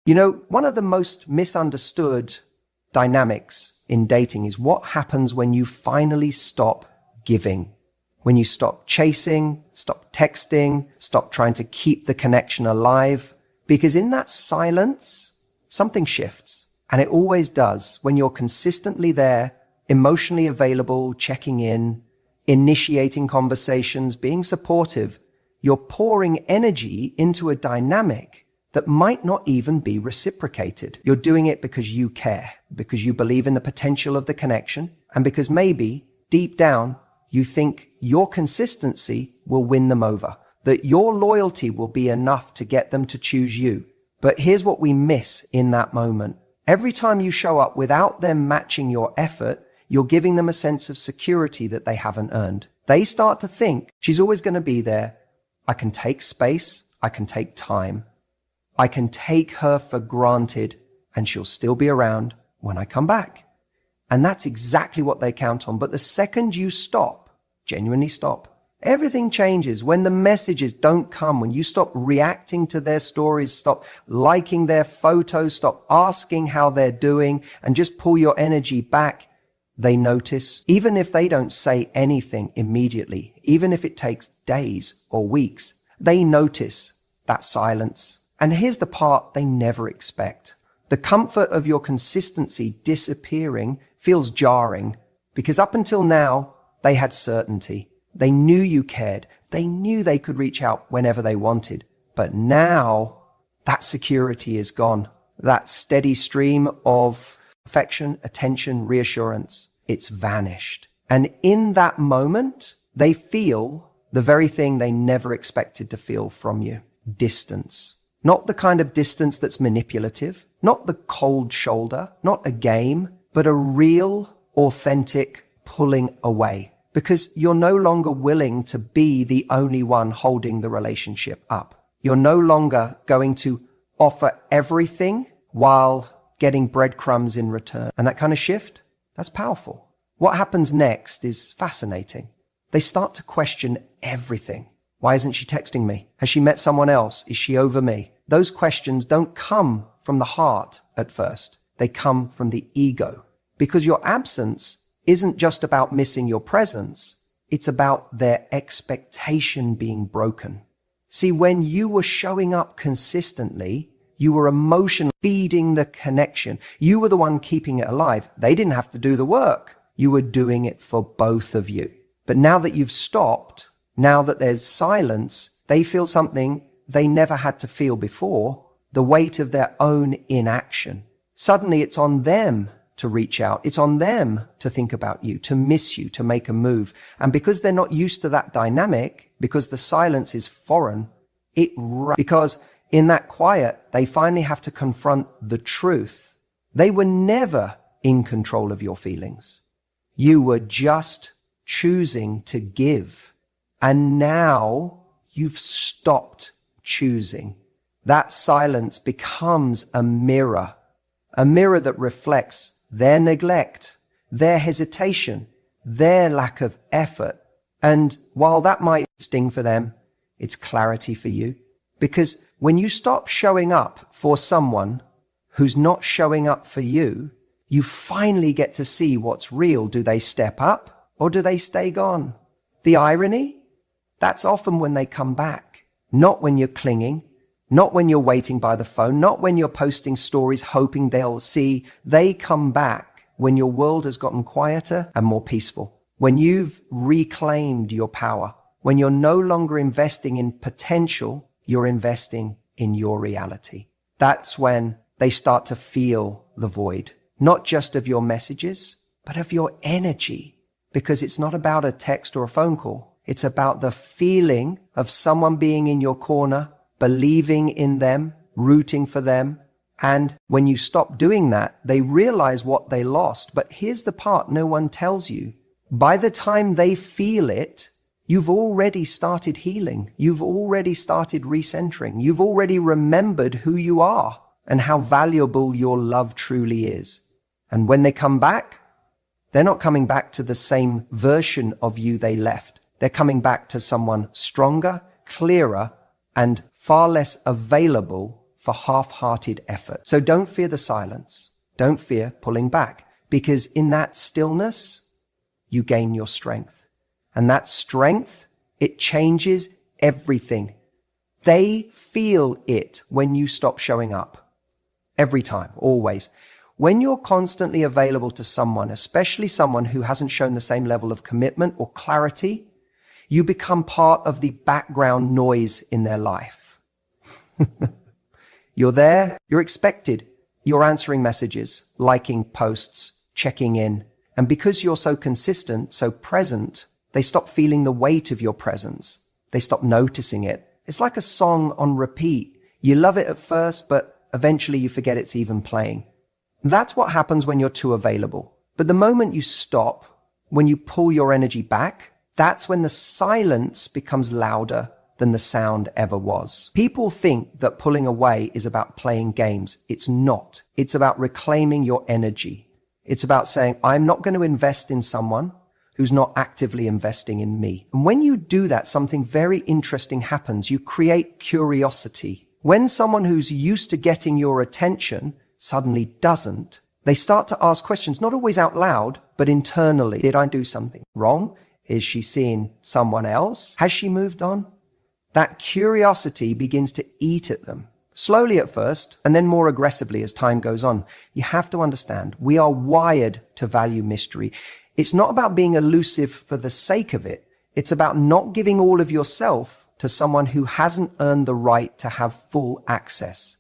You know, one of the most misunderstood dynamics in dating is what happens when you finally stop giving. When you stop chasing, stop texting, stop trying to keep the connection alive. Because in that silence, something shifts. And it always does when you're consistently there, emotionally available, checking in, initiating conversations, being supportive. You're pouring energy into a dynamic that might not even be reciprocated. You're doing it because you care, because you believe in the potential of the connection, and because maybe, deep down, you think your consistency will win them over, that your loyalty will be enough to get them to choose you. But here's what we miss in that moment. Every time you show up without them matching your effort, you're giving them a sense of security that they haven't earned. They start to think, she's always going to be there. I can take space. I can take time. I can take her for granted, and she'll still be around when I come back. And that's exactly what they count on. But the second you stop, genuinely stop, everything changes. When the messages don't come, when you stop reacting to their stories, stop liking their photos, stop asking how they're doing, and just pull your energy back, they notice. Even if they don't say anything immediately, even if it takes days or weeks, they notice that silence. And here's the part they never expect. The comfort of your consistency disappearing feels jarring because up until now, they had certainty. They knew you cared. They knew they could reach out whenever they wanted. But now that security is gone. That steady stream of affection, attention, reassurance, it's vanished. And in that moment, they feel the very thing they never expected to feel from you. Distance. Not the kind of distance that's manipulative, not the cold shoulder, not a game, but a real, authentic pulling away. Because you're no longer willing to be the only one holding the relationship up. You're no longer going to offer everything while getting breadcrumbs in return. And that kind of shift, that's powerful. What happens next is fascinating. They start to question everything. Why isn't she texting me? Has she met someone else? Is she over me? Those questions don't come from the heart at first. They come from the ego. Because your absence isn't just about missing your presence. It's about their expectation being broken. See, when you were showing up consistently, you were emotionally feeding the connection. You were the one keeping it alive. They didn't have to do the work. You were doing it for both of you. But now that you've stopped, now that there's silence, they feel something they never had to feel before, the weight of their own inaction. Suddenly it's on them to reach out. It's on them to think about you, to miss you, to make a move. And because they're not used to that dynamic, because the silence is foreign, because in that quiet, they finally have to confront the truth. They were never in control of your feelings. You were just choosing to give. And now you've stopped choosing. That silence becomes a mirror that reflects their neglect, their hesitation, their lack of effort. And while that might sting for them, it's clarity for you. Because when you stop showing up for someone who's not showing up for you, you finally get to see what's real. Do they step up or do they stay gone? The irony? That's often when they come back, not when you're clinging, not when you're waiting by the phone, not when you're posting stories hoping they'll see. They come back when your world has gotten quieter and more peaceful, when you've reclaimed your power, when you're no longer investing in potential, you're investing in your reality. That's when they start to feel the void, not just of your messages, but of your energy, because it's not about a text or a phone call. It's about the feeling of someone being in your corner, believing in them, rooting for them. And when you stop doing that, they realize what they lost. But here's the part no one tells you. By the time they feel it, you've already started healing. You've already started recentering. You've already remembered who you are and how valuable your love truly is. And when they come back, they're not coming back to the same version of you they left. They're coming back to someone stronger, clearer, and far less available for for half-hearted effort. So don't fear the silence. Don't fear pulling back, because in that stillness, you gain your strength. And that strength, it changes everything. They feel it when you stop showing up. Every time, always. When you're constantly available to someone, especially someone who hasn't shown the same level of commitment or clarity, you become part of the background noise in their life. You're there, you're expected, you're answering messages, liking posts, checking in. And because you're so consistent, so present, they stop feeling the weight of your presence. They stop noticing it. It's like a song on repeat. You love it at first, but eventually you forget it's even playing. That's what happens when you're too available. But the moment you stop, when you pull your energy back, that's when the silence becomes louder than the sound ever was. People think that pulling away is about playing games. It's not. It's about reclaiming your energy. It's about saying, I'm not going to invest in someone who's not actively investing in me. And when you do that, something very interesting happens. You create curiosity. When someone who's used to getting your attention suddenly doesn't, they start to ask questions, not always out loud, but internally. Did I do something wrong? Is she seeing someone else? Has she moved on? That curiosity begins to eat at them, slowly at first, and then more aggressively as time goes on. You have to understand, we are wired to value mystery. It's not about being elusive for the sake of it. It's about not giving all of yourself to someone who hasn't earned the right to have full access.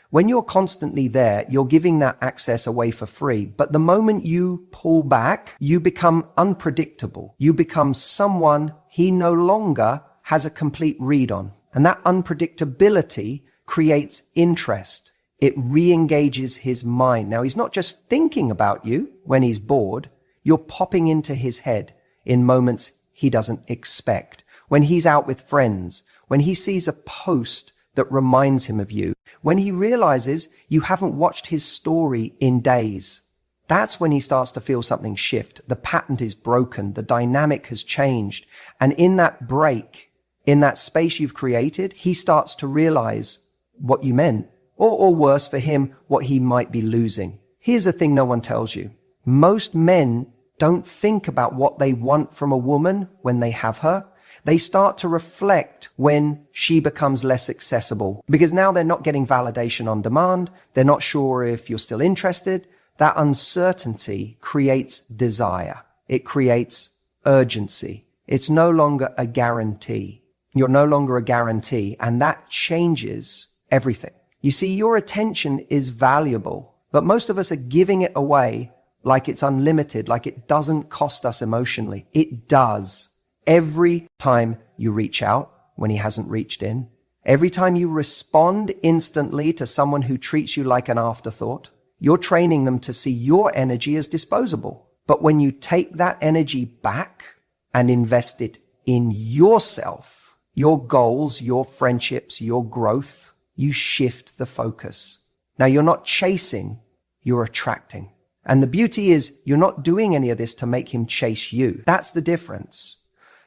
When you're constantly there, you're giving that access away for free. But the moment you pull back, you become unpredictable. You become someone he no longer has a complete read on. And that unpredictability creates interest. It re-engages his mind. Now, he's not just thinking about you when he's bored. You're popping into his head in moments he doesn't expect. When he's out with friends, when he sees a post that reminds him of you, when he realizes you haven't watched his story in days, that's when he starts to feel something shift. The pattern is broken. The dynamic has changed. And in that break, in that space you've created, he starts to realize what you meant, or worse for him, what he might be losing. Here's the thing no one tells you. Most men don't think about what they want from a woman when they have her. They start to reflect when she becomes less accessible, because now they're not getting validation on demand. They're not sure if you're still interested. That uncertainty creates desire. It creates urgency. It's no longer a guarantee. You're no longer a guarantee, and that changes everything. You see, your attention is valuable, but most of us are giving it away like it's unlimited, like it doesn't cost us emotionally. It does. Every time you reach out when he hasn't reached in, every time you respond instantly to someone who treats you like an afterthought, you're training them to see your energy as disposable. But when you take that energy back and invest it in yourself, your goals, your friendships, your growth, you shift the focus. Now, you're not chasing, you're attracting. And the beauty is you're not doing any of this to make him chase you. That's the difference.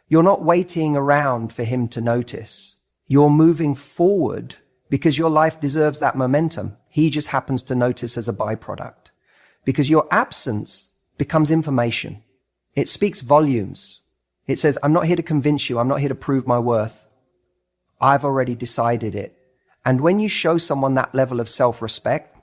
You're not waiting around for him to notice. You're moving forward because your life deserves that momentum. He just happens to notice as a byproduct. Because your absence becomes information. It speaks volumes. It says, I'm not here to convince you. I'm not here to prove my worth. I've already decided it. And when you show someone that level of self-respect,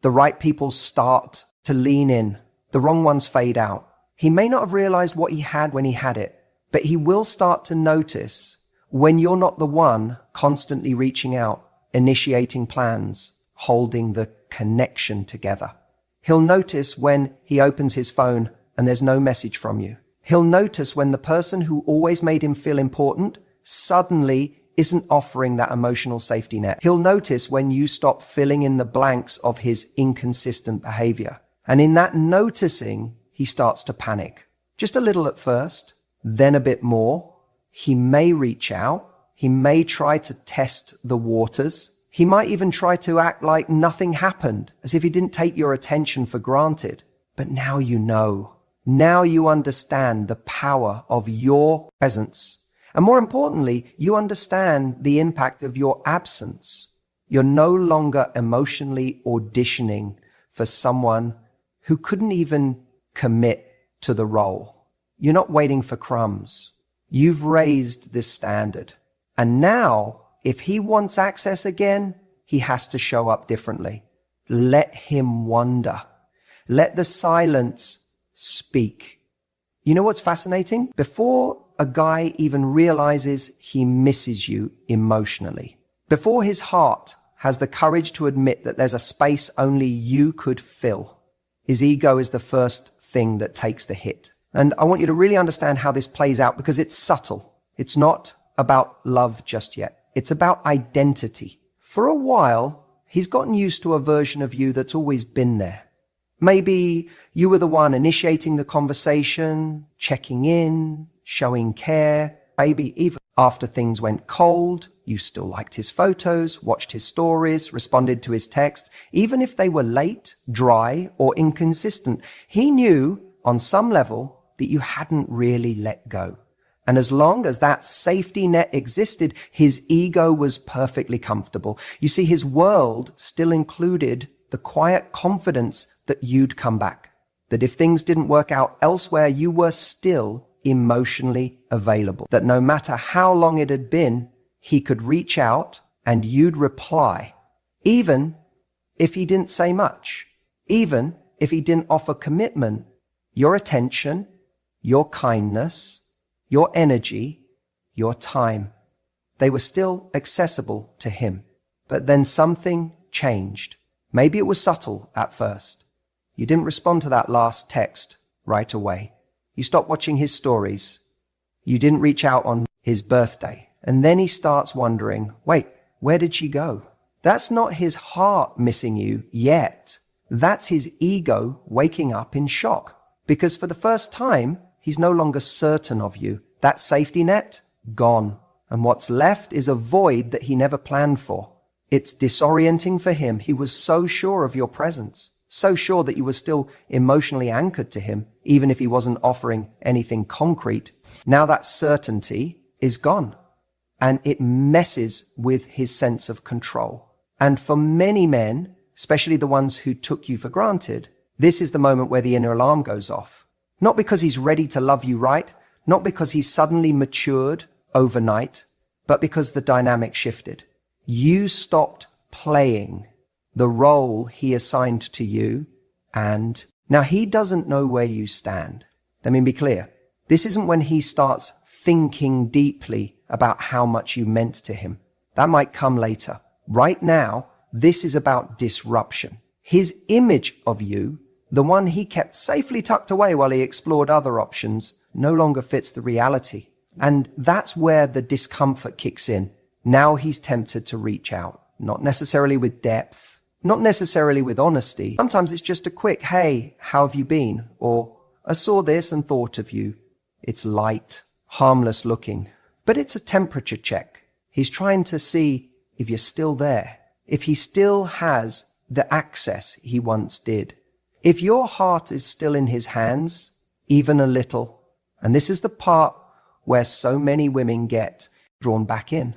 the right people start to lean in. The wrong ones fade out. He may not have realized what he had when he had it, but he will start to notice when you're not the one constantly reaching out, initiating plans, holding the connection together. He'll notice when he opens his phone and there's no message from you. He'll notice when the person who always made him feel important suddenly isn't offering that emotional safety net. He'll notice when you stop filling in the blanks of his inconsistent behavior. And in that noticing, he starts to panic. Just a little at first, then a bit more. He may reach out. He may try to test the waters. He might even try to act like nothing happened, as if he didn't take your attention for granted. But now you know. Now you understand the power of your presence. And more importantly, you understand the impact of your absence. You're no longer emotionally auditioning for someone who couldn't even commit to the role. You're not waiting for crumbs. You've raised this standard. And now, if he wants access again, he has to show up differently. Let him wonder. Let the silence speak. You know what's fascinating? Before a guy even realizes he misses you emotionally, before his heart has the courage to admit that there's a space only you could fill, his ego is the first thing that takes the hit. And I want you to really understand how this plays out because it's subtle. It's not about love just yet. It's about identity. For a while, he's gotten used to a version of you that's always been there. Maybe you were the one initiating the conversation, checking in, showing care. Maybe even after things went cold, you still liked his photos, watched his stories, responded to his texts. Even if they were late, dry, or inconsistent, he knew on some level that you hadn't really let go. And as long as that safety net existed, his ego was perfectly comfortable. You see, his world still included the quiet confidence that you'd come back. That if things didn't work out elsewhere, you were still emotionally available. That no matter how long it had been, he could reach out and you'd reply. Even if he didn't say much. Even if he didn't offer commitment, your attention, your kindness, your energy, your time, they were still accessible to him. But then something changed. Maybe it was subtle at first. You didn't respond to that last text right away. You stopped watching his stories. You didn't reach out on his birthday. And then he starts wondering, wait, where did she go? That's not his heart missing you yet. That's his ego waking up in shock. Because for the first time, he's no longer certain of you. That safety net, gone. And what's left is a void that he never planned for. It's disorienting for him. He was so sure of your presence, so sure that you were still emotionally anchored to him, even if he wasn't offering anything concrete. Now that certainty is gone, and it messes with his sense of control. And for many men, especially the ones who took you for granted, this is the moment where the inner alarm goes off. Not because he's ready to love you right, not because he's suddenly matured overnight, but because the dynamic shifted. You stopped playing the role he assigned to you, and now he doesn't know where you stand. Let me be clear. This isn't when he starts thinking deeply about how much you meant to him. That might come later. Right now, this is about disruption. His image of you, the one he kept safely tucked away while he explored other options, no longer fits the reality. And that's where the discomfort kicks in. Now he's tempted to reach out, not necessarily with depth, not necessarily with honesty. Sometimes it's just a quick, hey, how have you been? Or, I saw this and thought of you. It's light, harmless looking, but it's a temperature check. He's trying to see if you're still there, if he still has the access he once did. If your heart is still in his hands, even a little, and this is the part where so many women get drawn back in.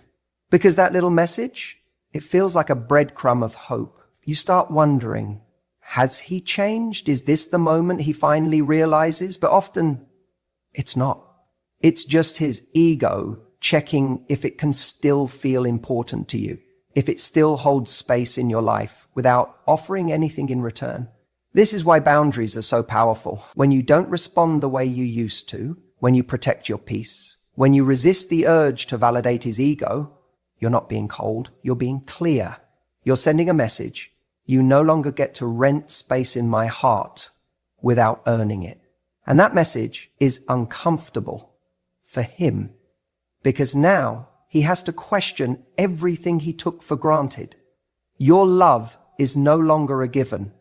Because that little message, it feels like a breadcrumb of hope. You start wondering, has he changed? Is this the moment he finally realizes? But often, it's not. It's just his ego checking if it can still feel important to you, if it still holds space in your life without offering anything in return. This is why boundaries are so powerful. When you don't respond the way you used to, when you protect your peace, when you resist the urge to validate his ego, you're not being cold, you're being clear. You're sending a message. You no longer get to rent space in my heart without earning it. And that message is uncomfortable for him because now he has to question everything he took for granted. Your love is no longer a given.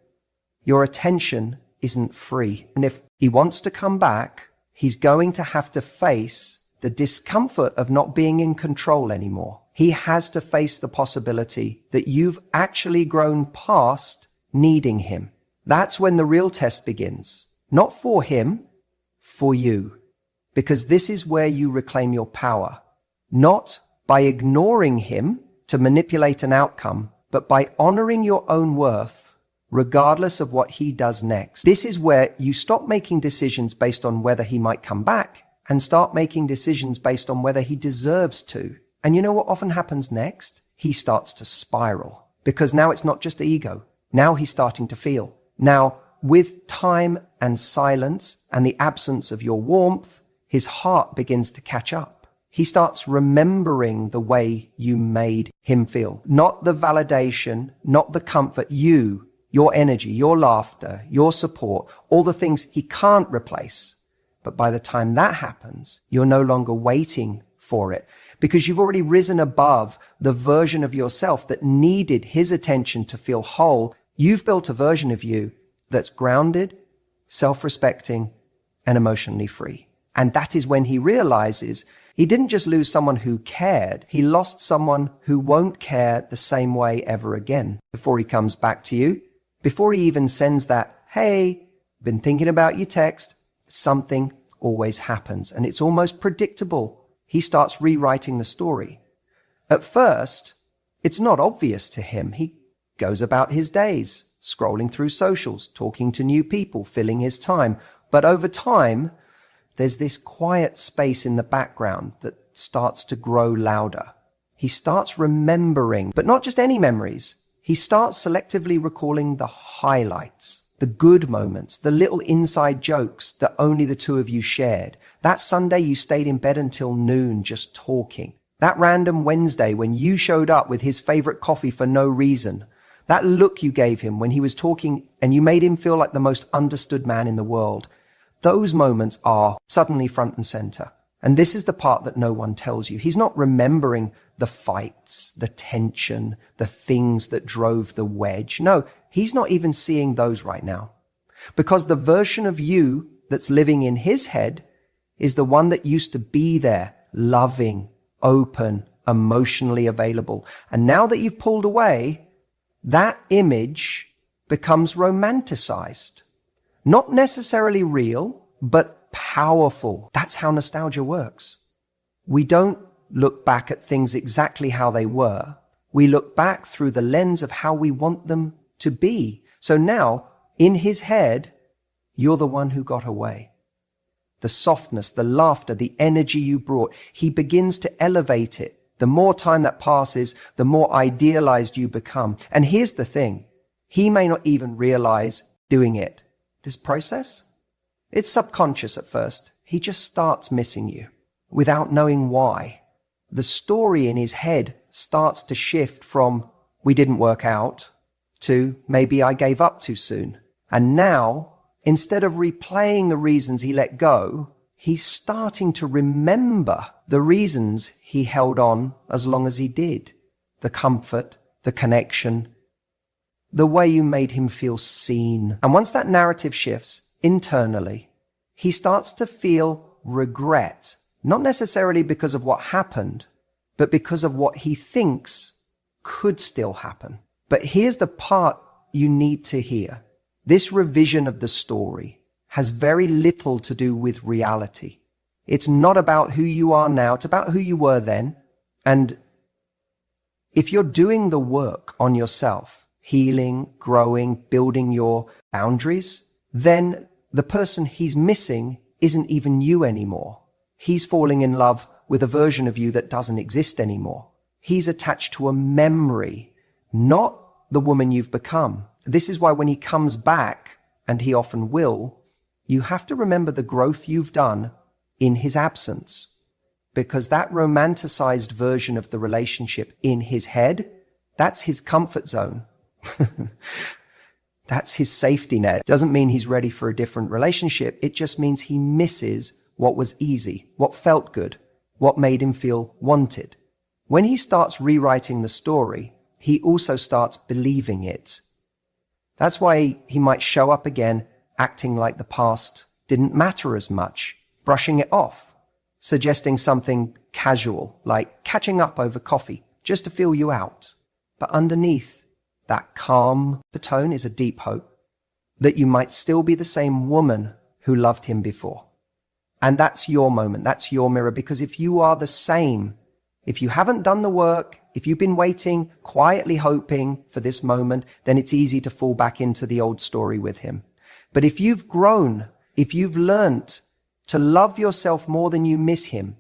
Your attention isn't free. And if he wants to come back, he's going to have to face the discomfort of not being in control anymore. He has to face the possibility that you've actually grown past needing him. That's when the real test begins. Not for him, for you. Because this is where you reclaim your power. Not by ignoring him to manipulate an outcome, but by honoring your own worth, regardless of what he does next. This is where you stop making decisions based on whether he might come back and start making decisions based on whether he deserves to. And you know what often happens next? He starts to spiral, because now it's not just ego. Now he's starting to feel. Now, with time and silence and the absence of your warmth, his heart begins to catch up. He starts remembering the way you made him feel. Not the validation, not the comfort, you, your energy, your laughter, your support, all the things he can't replace. But by the time that happens, you're no longer waiting for it, because you've already risen above the version of yourself that needed his attention to feel whole. You've built a version of you that's grounded, self-respecting, and emotionally free. And that is when he realizes he didn't just lose someone who cared, he lost someone who won't care the same way ever again. Before he comes back to you, before he even sends that, hey, been thinking about your text, something always happens. And it's almost predictable. He starts rewriting the story. At first, it's not obvious to him. He goes about his days, scrolling through socials, talking to new people, filling his time. But over time, there's this quiet space in the background that starts to grow louder. He starts remembering, but not just any memories. He starts selectively recalling the highlights, the good moments, the little inside jokes that only the two of you shared. That Sunday you stayed in bed until noon just talking. That random Wednesday when you showed up with his favorite coffee for no reason. That look you gave him when he was talking and you made him feel like the most understood man in the world. Those moments are suddenly front and center. And this is the part that no one tells you. He's not remembering the fights, the tension, the things that drove the wedge. No, he's not even seeing those right now. Because the version of you that's living in his head is the one that used to be there, loving, open, emotionally available. And now that you've pulled away, that image becomes romanticized. Not necessarily real, but powerful. That's how nostalgia works. We don't look back at things exactly how they were. We look back through the lens of how we want them to be. So now, in his head, you're the one who got away. The softness, the laughter, the energy you brought, he begins to elevate it. The more time that passes, the more idealized you become. And here's the thing. He may not even realize doing it. This process, it's subconscious at first. He just starts missing you without knowing why. The story in his head starts to shift from we didn't work out to maybe I gave up too soon. And now, instead of replaying the reasons he let go, he's starting to remember the reasons he held on as long as he did. The comfort, the connection, the way you made him feel seen. And once that narrative shifts internally, he starts to feel regret, not necessarily because of what happened, but because of what he thinks could still happen. But here's the part you need to hear. This revision of the story has very little to do with reality. It's not about who you are now. It's about who you were then. And if you're doing the work on yourself, healing, growing, building your boundaries, then the person he's missing isn't even you anymore. He's falling in love with a version of you that doesn't exist anymore. He's attached to a memory, not the woman you've become. This is why when he comes back, and he often will, you have to remember the growth you've done in his absence. Because that romanticized version of the relationship in his head, that's his comfort zone. That's his safety net. Doesn't mean he's ready for a different relationship. It just means he misses what was easy, what felt good, what made him feel wanted. When he starts rewriting the story, he also starts believing it. That's why he might show up again acting like the past didn't matter as much, brushing it off, suggesting something casual, like catching up over coffee, just to feel you out. But underneath that calm tone is a deep hope that you might still be the same woman who loved him before. And that's your moment, that's your mirror, because if you are the same, If you haven't done the work, if you've been waiting, quietly hoping for this moment, then it's easy to fall back into the old story with him. But if you've grown, if you've learnt to love yourself more than you miss him,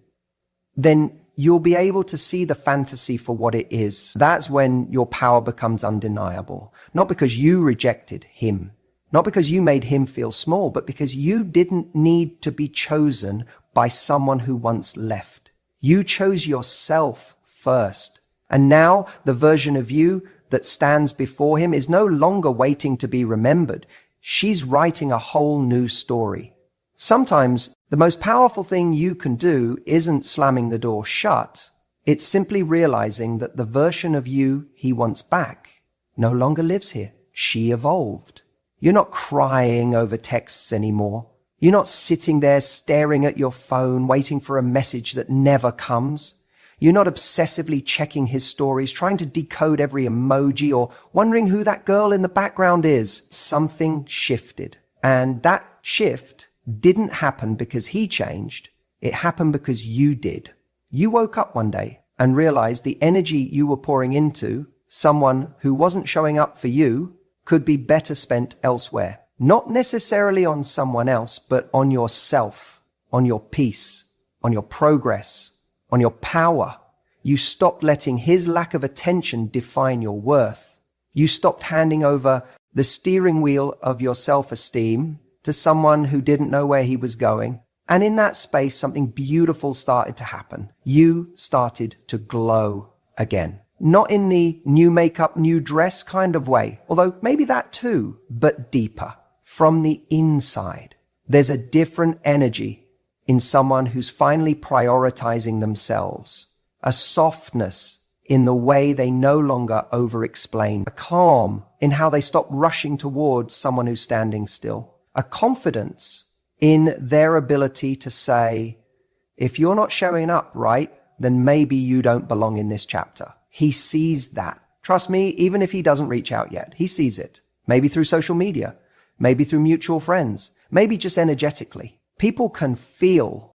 then you'll be able to see the fantasy for what it is. That's when your power becomes undeniable. Not because you rejected him, not because you made him feel small, but because you didn't need to be chosen by someone who once left. You chose yourself first. And now the version of you that stands before him is no longer waiting to be remembered. She's writing a whole new story. Sometimes the most powerful thing you can do isn't slamming the door shut. It's simply realizing that the version of you he wants back no longer lives here. She evolved. You're not crying over texts anymore. You're not sitting there staring at your phone, waiting for a message that never comes. You're not obsessively checking his stories, trying to decode every emoji or wondering who that girl in the background is. Something shifted. And that shift didn't happen because he changed. It happened because you did. You woke up one day and realized the energy you were pouring into someone who wasn't showing up for you could be better spent elsewhere. Not necessarily on someone else, but on yourself, on your peace, on your progress, on your power. You stopped letting his lack of attention define your worth. You stopped handing over the steering wheel of your self-esteem to someone who didn't know where he was going. And in that space, something beautiful started to happen. You started to glow again. Not in the new makeup, new dress kind of way, although maybe that too, but deeper. From the inside, there's a different energy in someone who's finally prioritizing themselves. A softness in the way they no longer over-explain. A calm in how they stop rushing towards someone who's standing still. A confidence in their ability to say, if you're not showing up right, then maybe you don't belong in this chapter. He sees that. Trust me, even if he doesn't reach out yet, he sees it. Maybe through social media, maybe through mutual friends, maybe just energetically. People can feel